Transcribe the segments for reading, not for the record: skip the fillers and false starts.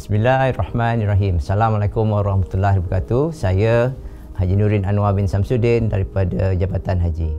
Bismillahirrahmanirrahim. Assalamualaikum warahmatullahi wabarakatuh. Saya Haji Nurin Anwar bin Samsudin daripada Jabatan Haji.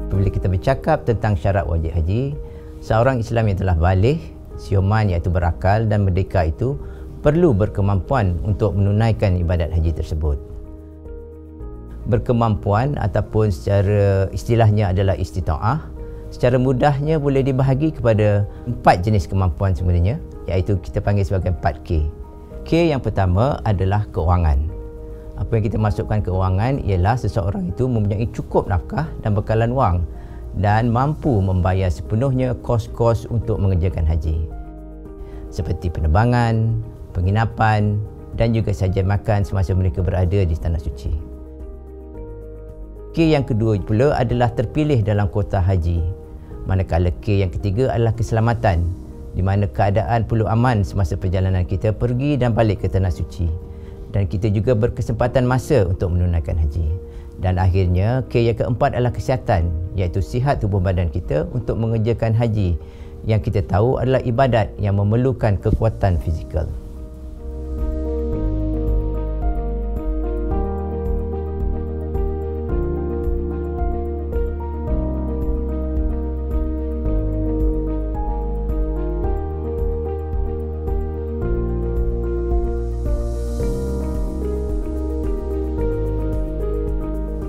Bila kita bercakap tentang syarat wajib haji, seorang Islam yang telah baligh, sioman iaitu berakal dan merdeka itu perlu berkemampuan untuk menunaikan ibadat haji tersebut. Berkemampuan ataupun secara istilahnya adalah istita'ah, secara mudahnya boleh dibahagi kepada 4 jenis kemampuan sebenarnya, iaitu kita panggil sebagai 4K. K yang pertama adalah keuangan. Apa yang kita masukkan keuangan ialah seseorang itu mempunyai cukup nafkah dan bekalan wang dan mampu membayar sepenuhnya kos-kos untuk mengerjakan haji, seperti penerbangan, penginapan dan juga saja makan semasa mereka berada di tanah suci. K yang kedua pula adalah terpilih dalam kuota haji. Manakala K yang ketiga adalah keselamatan, di mana keadaan perlu aman semasa perjalanan kita pergi dan balik ke tanah suci. Dan kita juga berkesempatan masa untuk menunaikan haji. Dan akhirnya K yang keempat adalah kesihatan, iaitu sihat tubuh badan kita untuk mengerjakan haji yang kita tahu adalah ibadat yang memerlukan kekuatan fizikal.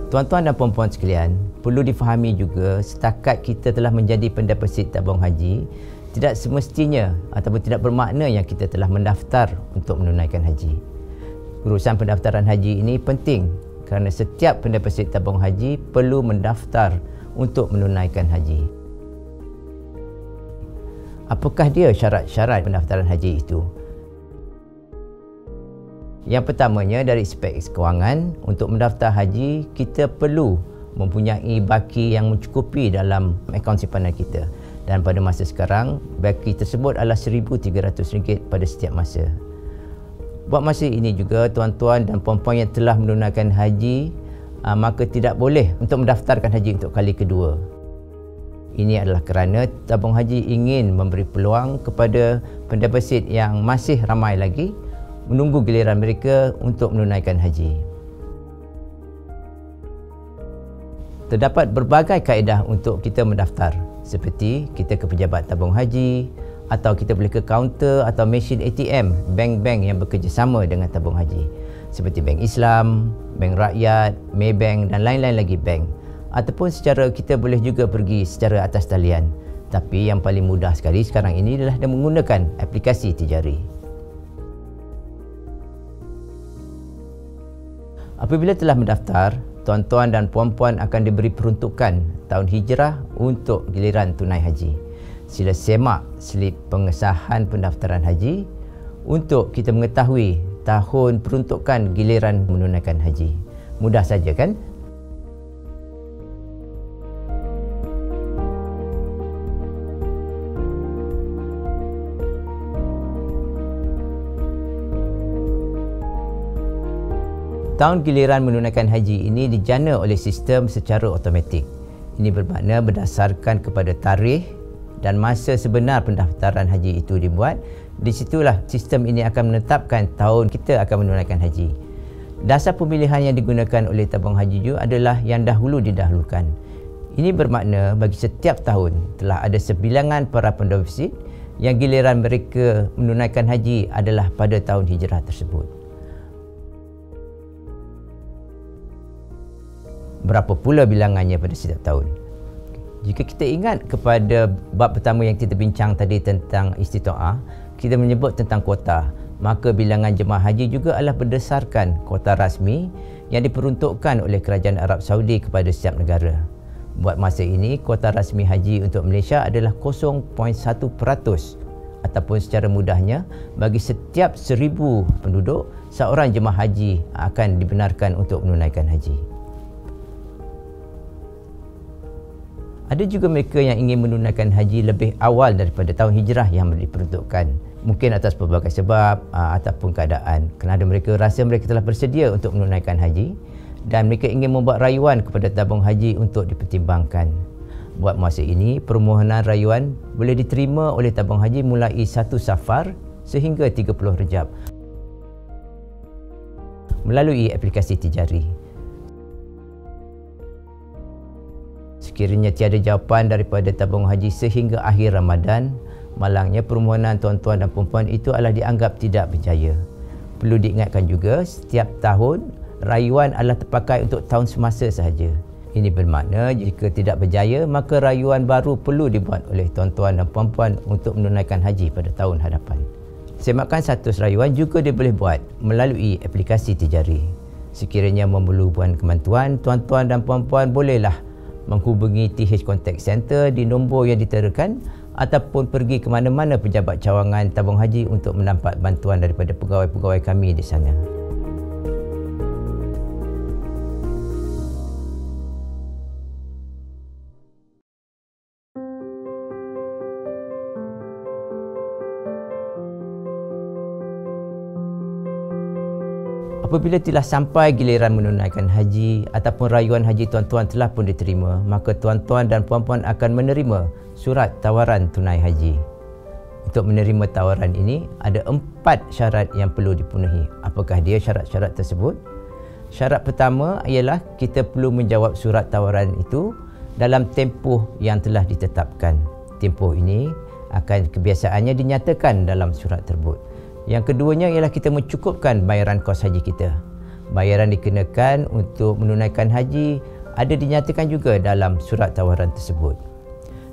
Tuan-tuan dan puan-puan sekalian, perlu difahami juga setakat kita telah menjadi pendeposit tabung haji, tidak semestinya ataupun tidak bermakna yang kita telah mendaftar untuk menunaikan haji. Urusan pendaftaran haji ini penting kerana setiap pendeposit tabung haji perlu mendaftar untuk menunaikan haji. Apakah dia syarat-syarat pendaftaran haji itu? Yang pertamanya dari aspek kewangan, untuk mendaftar haji kita perlu mempunyai baki yang mencukupi dalam akaun simpanan kita, dan pada masa sekarang baki tersebut adalah RM1,300 pada setiap masa. Buat masa ini juga tuan-tuan dan puan-puan yang telah menunaikan haji maka tidak boleh untuk mendaftarkan haji untuk kali kedua. Ini adalah kerana tabung haji ingin memberi peluang kepada pendeposit yang masih ramai lagi menunggu giliran mereka untuk menunaikan haji. Terdapat berbagai kaedah untuk kita mendaftar, seperti kita ke pejabat tabung haji, atau kita boleh ke kaunter atau mesin ATM bank-bank yang bekerjasama dengan tabung haji, seperti Bank Islam, Bank Rakyat, Maybank dan lain-lain lagi bank. Ataupun secara kita boleh juga pergi secara atas talian. Tapi yang paling mudah sekali sekarang ini adalah dengan menggunakan aplikasi tijari. Apabila telah mendaftar, tuan-tuan dan puan-puan akan diberi peruntukan tahun hijrah untuk giliran tunai haji. Sila semak slip pengesahan pendaftaran haji untuk kita mengetahui tahun peruntukan giliran menunaikan haji. Mudah saja kan? Tahun giliran menunaikan haji ini dijana oleh sistem secara automatik. Ini bermakna berdasarkan kepada tarikh dan masa sebenar pendaftaran haji itu dibuat, di situlah sistem ini akan menetapkan tahun kita akan menunaikan haji. Dasar pemilihan yang digunakan oleh tabung haji juga adalah yang dahulu didahulukan. Ini bermakna bagi setiap tahun telah ada sebilangan para pendeposit yang giliran mereka menunaikan haji adalah pada tahun hijrah tersebut. Berapa pula bilangannya pada setiap tahun? Jika kita ingat kepada bab pertama yang kita bincang tadi tentang istita'ah, kita menyebut tentang kuota, maka bilangan jemaah haji juga adalah berdasarkan kuota rasmi yang diperuntukkan oleh Kerajaan Arab Saudi kepada setiap negara. Buat masa ini, kuota rasmi haji untuk Malaysia adalah 0.1%, ataupun secara mudahnya, bagi setiap 1,000 penduduk, seorang jemaah haji akan dibenarkan untuk menunaikan haji. Ada juga mereka yang ingin menunaikan haji lebih awal daripada tahun hijrah yang diperuntukkan. Mungkin atas pelbagai sebab ataupun keadaan. Kerana mereka rasa mereka telah bersedia untuk menunaikan haji dan mereka ingin membuat rayuan kepada tabung haji untuk dipertimbangkan. Buat masa ini, permohonan rayuan boleh diterima oleh tabung haji mulai 1 Safar sehingga 30 Rejab melalui aplikasi Tijari. Sekiranya tiada jawapan daripada tabung haji sehingga akhir Ramadan, malangnya permohonan tuan-tuan dan puan-puan itu adalah dianggap tidak berjaya. Perlu diingatkan juga, setiap tahun rayuan adalah terpakai untuk tahun semasa sahaja. Ini bermakna jika tidak berjaya, maka rayuan baru perlu dibuat oleh tuan-tuan dan puan-puan untuk menunaikan haji pada tahun hadapan. Semakan status rayuan juga dia boleh buat melalui aplikasi Tijari. Sekiranya memerlukan bantuan, tuan-tuan dan puan-puan bolehlah menghubungi TH Contact Center di nombor yang diterakan ataupun pergi ke mana-mana pejabat cawangan tabung haji untuk mendapat bantuan daripada pegawai-pegawai kami di sana. Apabila telah sampai giliran menunaikan haji ataupun rayuan haji tuan-tuan telah pun diterima, maka tuan-tuan dan puan-puan akan menerima surat tawaran tunai haji. Untuk menerima tawaran ini, ada 4 syarat yang perlu dipenuhi. Apakah dia syarat-syarat tersebut? Syarat pertama ialah kita perlu menjawab surat tawaran itu dalam tempoh yang telah ditetapkan. Tempoh ini akan kebiasaannya dinyatakan dalam surat tersebut. Yang keduanya ialah kita mencukupkan bayaran kos haji kita. Bayaran dikenakan untuk menunaikan haji ada dinyatakan juga dalam surat tawaran tersebut.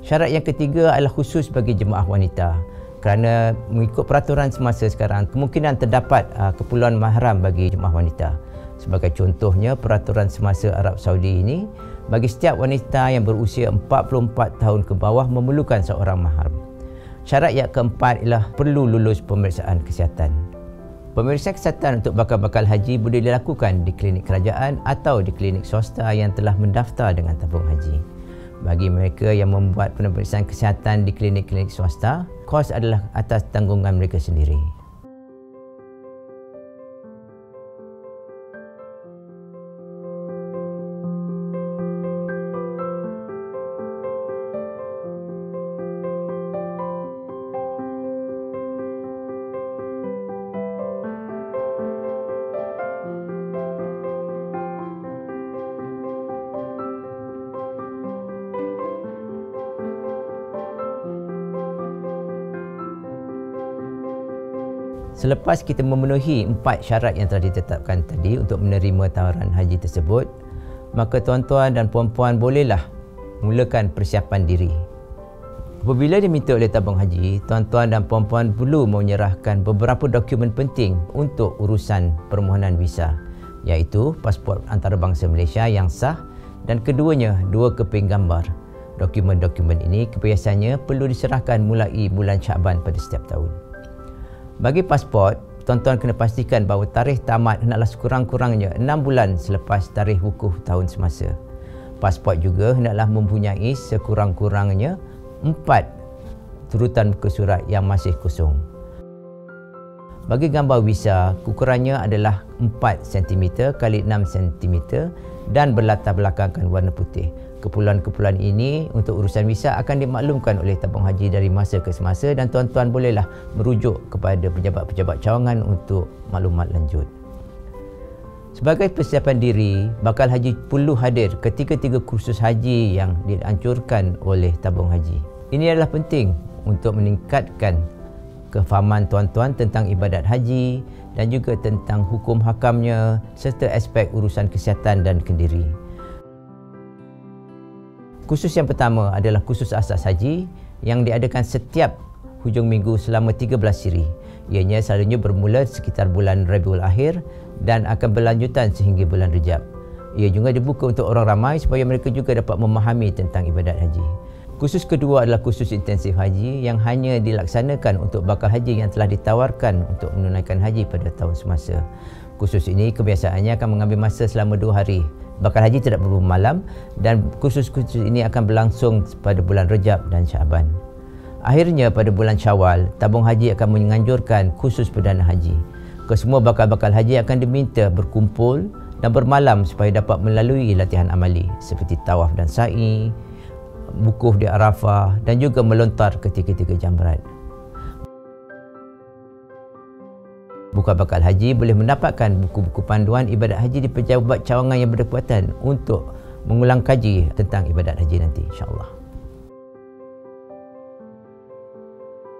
Syarat yang ketiga adalah khusus bagi jemaah wanita. Kerana mengikut peraturan semasa sekarang, kemungkinan terdapat keperluan mahram bagi jemaah wanita. Sebagai contohnya, peraturan semasa Arab Saudi ini, bagi setiap wanita yang berusia 44 tahun ke bawah memerlukan seorang mahram. Syarat yang keempat ialah perlu lulus pemeriksaan kesihatan. Pemeriksaan kesihatan untuk bakal-bakal haji boleh dilakukan di klinik kerajaan atau di klinik swasta yang telah mendaftar dengan tabung haji. Bagi mereka yang membuat pemeriksaan kesihatan di klinik-klinik swasta, kos adalah atas tanggungan mereka sendiri. Selepas kita memenuhi 4 syarat yang telah ditetapkan tadi untuk menerima tawaran haji tersebut, maka tuan-tuan dan puan-puan bolehlah mulakan persiapan diri. Apabila diminta oleh tabung haji, tuan-tuan dan puan-puan perlu menyerahkan beberapa dokumen penting untuk urusan permohonan visa, iaitu pasport antarabangsa Malaysia yang sah dan keduanya 2 keping gambar. Dokumen-dokumen ini kebiasaannya perlu diserahkan mulai bulan Syaban pada setiap tahun. Bagi pasport, tuan-tuan kena pastikan bahawa tarikh tamat hendaklah sekurang-kurangnya 6 bulan selepas tarikh wukuf tahun semasa. Pasport juga hendaklah mempunyai sekurang-kurangnya 4 turutan muka surat yang masih kosong. Bagi gambar visa, ukurannya adalah 4 cm x 6 cm dan berlatar belakangkan warna putih. Keperluan-keperluan ini untuk urusan visa akan dimaklumkan oleh tabung haji dari masa ke semasa dan tuan-tuan bolehlah merujuk kepada pejabat-pejabat cawangan untuk maklumat lanjut. Sebagai persiapan diri, bakal haji perlu hadir ke 3 kursus haji yang dianjurkan oleh tabung haji. Ini adalah penting untuk meningkatkan kefahaman tuan-tuan tentang ibadat haji dan juga tentang hukum hakamnya serta aspek urusan kesihatan dan kendiri. Kursus yang pertama adalah kursus asas haji yang diadakan setiap hujung minggu selama 13 siri. Ianya selalunya bermula sekitar bulan Rabiul Akhir dan akan berlanjutan sehingga bulan Rejab. Ia juga dibuka untuk orang ramai supaya mereka juga dapat memahami tentang ibadat haji. Kursus kedua adalah kursus intensif haji yang hanya dilaksanakan untuk bakal haji yang telah ditawarkan untuk menunaikan haji pada tahun semasa. Kursus ini kebiasaannya akan mengambil masa selama 2 hari. Bakal haji tidak perlu malam dan kursus-kursus ini akan berlangsung pada bulan Rejab dan Syaban. Akhirnya pada bulan Syawal, tabung haji akan menganjurkan kursus perdana haji. Kesemua bakal-bakal haji akan diminta berkumpul dan bermalam supaya dapat melalui latihan amali seperti tawaf dan sa'i, wukuf di Arafah dan juga melontar ketika-ketika jamrat. Bukan bakal haji boleh mendapatkan buku-buku panduan ibadat haji di pejabat cawangan yang berkekuatan untuk mengulang kaji tentang ibadat haji nanti, insya-Allah.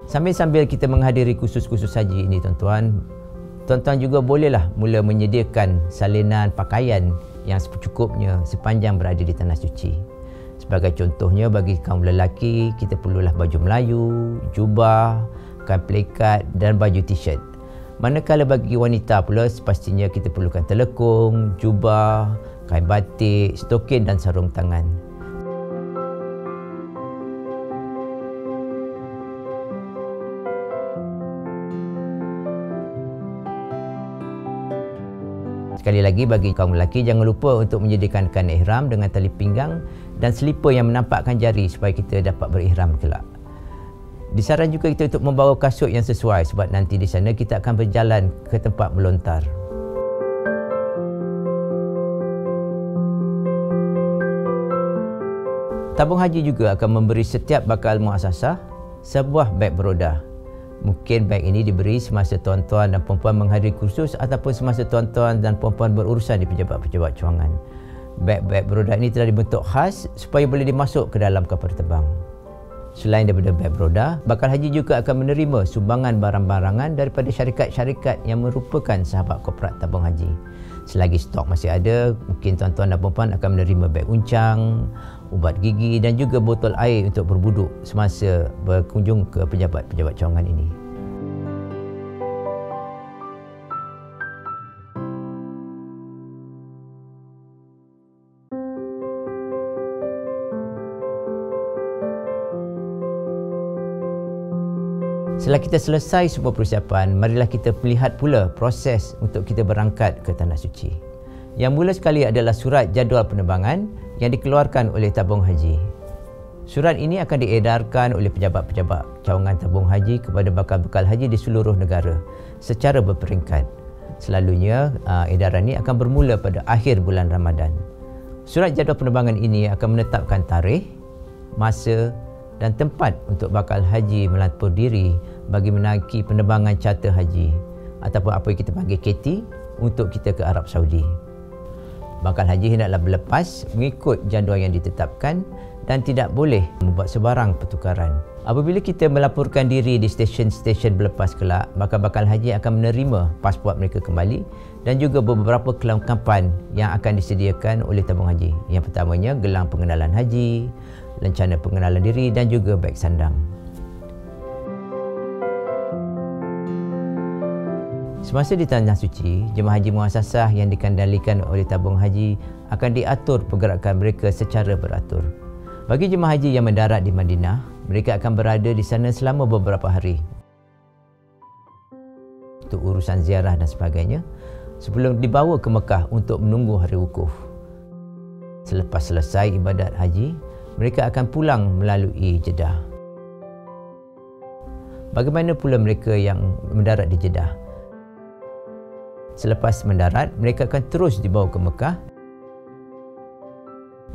Sambil-sambil kita menghadiri kursus-kursus haji ini, tuan-tuan juga bolehlah mula menyediakan salinan pakaian yang secukupnya sepanjang berada di tanah suci. Sebagai contohnya, bagi kaum lelaki, kita perlulah baju Melayu, jubah, kain pelikat dan baju t-shirt. Manakala bagi wanita pula, sepastinya kita perlukan telekung, jubah, kain batik, stokin dan sarung tangan. Sekali lagi, bagi kaum lelaki, jangan lupa untuk menyediakan kain ihram dengan tali pinggang dan selipar yang menampakkan jari supaya kita dapat berihram kelak. Disaran juga kita untuk membawa kasut yang sesuai sebab nanti di sana kita akan berjalan ke tempat melontar. Tabung haji juga akan memberi setiap bakal muassasah sebuah beg beroda. Mungkin beg ini diberi semasa tuan-tuan dan puan-puan menghadiri kursus ataupun semasa tuan-tuan dan puan-puan berurusan di pejabat-pejabat cawangan. Beg-beg beroda ini telah dibentuk khas supaya boleh dimasuk ke dalam kapal terbang. Selain daripada beg beroda, bakal haji juga akan menerima sumbangan barang-barangan daripada syarikat-syarikat yang merupakan sahabat korporat tabung haji. Selagi stok masih ada, mungkin tuan-tuan dan puan-puan akan menerima beg uncang, ubat gigi dan juga botol air untuk berbuduk semasa berkunjung ke pejabat-pejabat cawangan ini. Setelah kita selesai semua persiapan, marilah kita melihat pula proses untuk kita berangkat ke Tanah Suci. Yang mula sekali adalah surat jadual penerbangan yang dikeluarkan oleh tabung haji. Surat ini akan diedarkan oleh pejabat-pejabat cawangan tabung haji kepada bakal-bakal haji di seluruh negara secara berperingkat. Selalunya edaran ini akan bermula pada akhir bulan Ramadan. Surat jadual penerbangan ini akan menetapkan tarikh, masa dan tempat untuk bakal haji melapor diri bagi menaiki penerbangan charter haji ataupun apa yang kita panggil KT untuk kita ke Arab Saudi. Bakal haji hendaklah berlepas mengikut jadual yang ditetapkan dan tidak boleh membuat sebarang pertukaran. Apabila kita melaporkan diri di stesen-stesen berlepas kelak, bakal haji akan menerima pasport mereka kembali dan juga beberapa kelengkapan yang akan disediakan oleh tabung haji. Yang pertamanya, gelang pengenalan haji, lencana pengenalan diri dan juga beg sandang. Semasa di Tanah Suci, jemaah haji muassasah yang dikendalikan oleh tabung haji akan diatur pergerakan mereka secara beratur. Bagi jemaah haji yang mendarat di Madinah, mereka akan berada di sana selama beberapa hari untuk urusan ziarah dan sebagainya sebelum dibawa ke Mekah untuk menunggu hari wukuf. Selepas selesai ibadat haji, mereka akan pulang melalui Jeddah. Bagaimana pula mereka yang mendarat di Jeddah? Selepas mendarat, mereka akan terus dibawa ke Mekah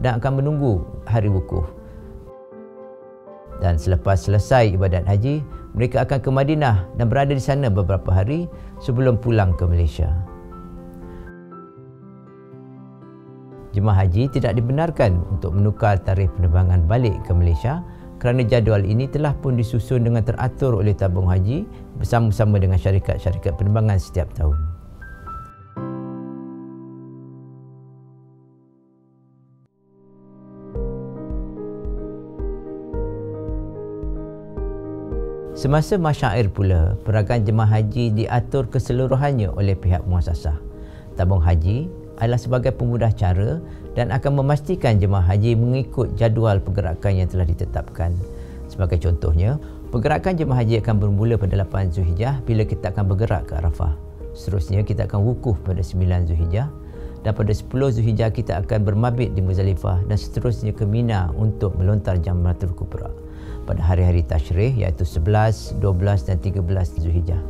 dan akan menunggu hari wukuf. Dan selepas selesai ibadat haji, mereka akan ke Madinah dan berada di sana beberapa hari sebelum pulang ke Malaysia. Jemaah haji tidak dibenarkan untuk menukar tarikh penerbangan balik ke Malaysia kerana jadual ini telah pun disusun dengan teratur oleh tabung haji bersama-sama dengan syarikat-syarikat penerbangan setiap tahun. Semasa masyair pula, perayaan jemaah haji diatur keseluruhannya oleh pihak muassasah. Tabung haji adalah sebagai pemudah cara dan akan memastikan jemaah haji mengikut jadual pergerakan yang telah ditetapkan. Sebagai contohnya, pergerakan jemaah haji akan bermula pada 8 Zulhijjah bila kita akan bergerak ke Arafah. Seterusnya kita akan wukuf pada 9 Zulhijjah dan pada 10 Zulhijjah kita akan bermabit di Muzdalifah dan seterusnya ke Mina untuk melontar Jamratul Kubra pada hari-hari tasyrih iaitu 11, 12 dan 13 Zulhijjah.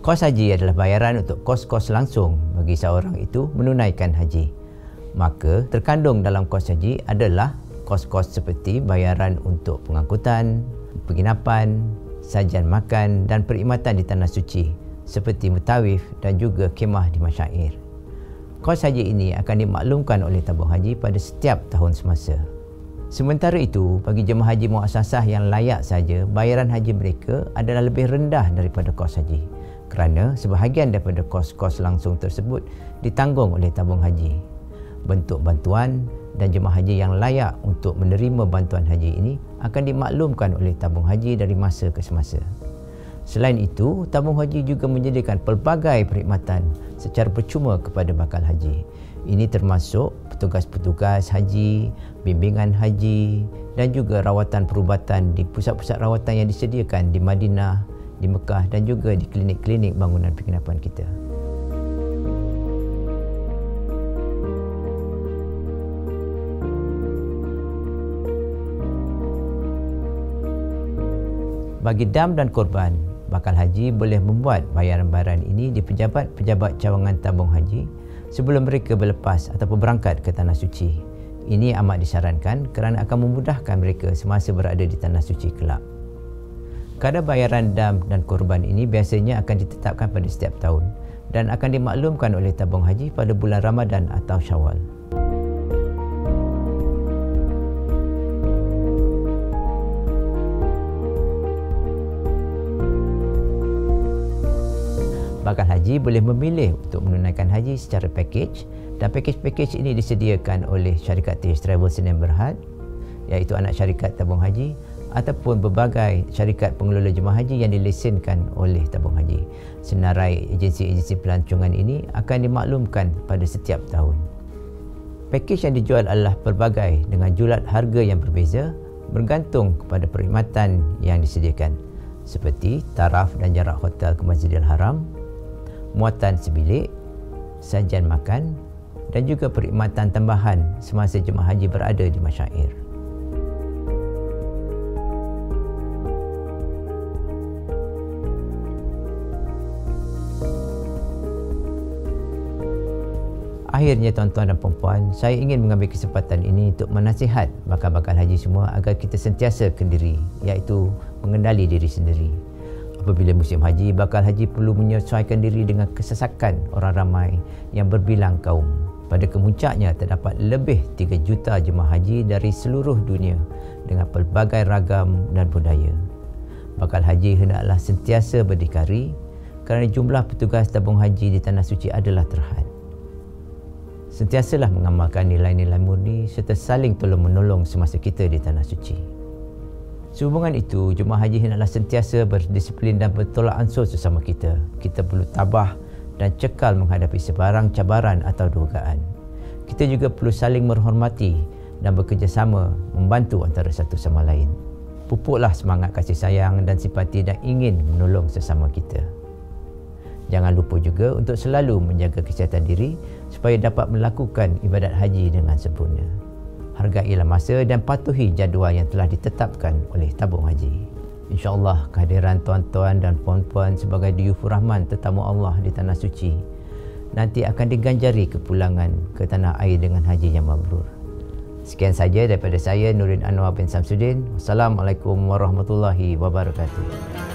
Kos haji adalah bayaran untuk kos-kos langsung bagi seorang itu menunaikan haji. Maka terkandung dalam kos haji adalah kos-kos seperti bayaran untuk pengangkutan, penginapan, sajian makan dan perkhidmatan di tanah suci seperti mutawif dan juga khemah di masyair. Kos haji ini akan dimaklumkan oleh tabung haji pada setiap tahun semasa. Sementara itu, bagi jemaah haji muassasah yang layak saja, bayaran haji mereka adalah lebih rendah daripada kos haji kerana sebahagian daripada kos-kos langsung tersebut ditanggung oleh tabung haji. Bentuk bantuan dan jemaah haji yang layak untuk menerima bantuan haji ini akan dimaklumkan oleh tabung haji dari masa ke semasa. Selain itu, tabung haji juga menyediakan pelbagai perkhidmatan secara percuma kepada bakal haji. Ini termasuk petugas-petugas haji, bimbingan haji dan juga rawatan perubatan di pusat-pusat rawatan yang disediakan di Madinah, di Mekah dan juga di klinik-klinik bangunan penginapan kita. Bagi dam dan korban, bakal haji boleh membuat bayaran-bayaran ini di pejabat-pejabat cawangan tabung haji sebelum mereka berlepas ataupun berangkat ke Tanah Suci. Ini amat disarankan kerana akan memudahkan mereka semasa berada di Tanah Suci kelak. Kadar bayaran dam dan korban ini biasanya akan ditetapkan pada setiap tahun dan akan dimaklumkan oleh tabung haji pada bulan Ramadan atau Syawal. Bakal haji boleh memilih untuk menunaikan haji secara pakej dan pakej-pakej ini disediakan oleh syarikat Tiris Travel Sdn Bhd iaitu anak syarikat tabung haji ataupun berbagai syarikat pengelola jemaah haji yang dilesenkan oleh tabung haji. Senarai agensi-agensi pelancongan ini akan dimaklumkan pada setiap tahun. Pakej yang dijual adalah pelbagai dengan julat harga yang berbeza bergantung kepada perkhidmatan yang disediakan seperti taraf dan jarak hotel ke Masjidil Haram, muatan sebilik, sajian makan dan juga perkhidmatan tambahan semasa jemaah haji berada di masyair. Akhirnya tuan-tuan dan puan-puan, saya ingin mengambil kesempatan ini untuk menasihat bakal-bakal haji semua agar kita sentiasa kendiri, iaitu mengendali diri sendiri. Apabila musim haji, bakal haji perlu menyesuaikan diri dengan kesesakan orang ramai yang berbilang kaum. Pada kemuncaknya terdapat lebih 3 juta jemaah haji dari seluruh dunia dengan pelbagai ragam dan budaya. Bakal haji hendaklah sentiasa berdikari kerana jumlah petugas tabung haji di Tanah Suci adalah terhad. Sentiasalah mengamalkan nilai-nilai murni serta saling tolong-menolong semasa kita di Tanah Suci. Sehubungan itu, jemaah haji hendaklah sentiasa berdisiplin dan bertolak ansur sesama kita. Kita perlu tabah dan cekal menghadapi sebarang cabaran atau dugaan. Kita juga perlu saling menghormati dan bekerjasama membantu antara satu sama lain. Pupuklah semangat kasih sayang dan simpati dan ingin menolong sesama kita. Jangan lupa juga untuk selalu menjaga kesihatan diri supaya dapat melakukan ibadat haji dengan sempurna. Hargailah masa dan patuhi jadual yang telah ditetapkan oleh tabung haji. InsyaAllah kehadiran tuan-tuan dan puan-puan sebagai diyufur rahman tetamu Allah di Tanah Suci nanti akan diganjari kepulangan ke tanah air dengan haji yang mabrur. Sekian saja daripada saya, Nurin Anwar bin Samsudin. Wassalamualaikum warahmatullahi wabarakatuh.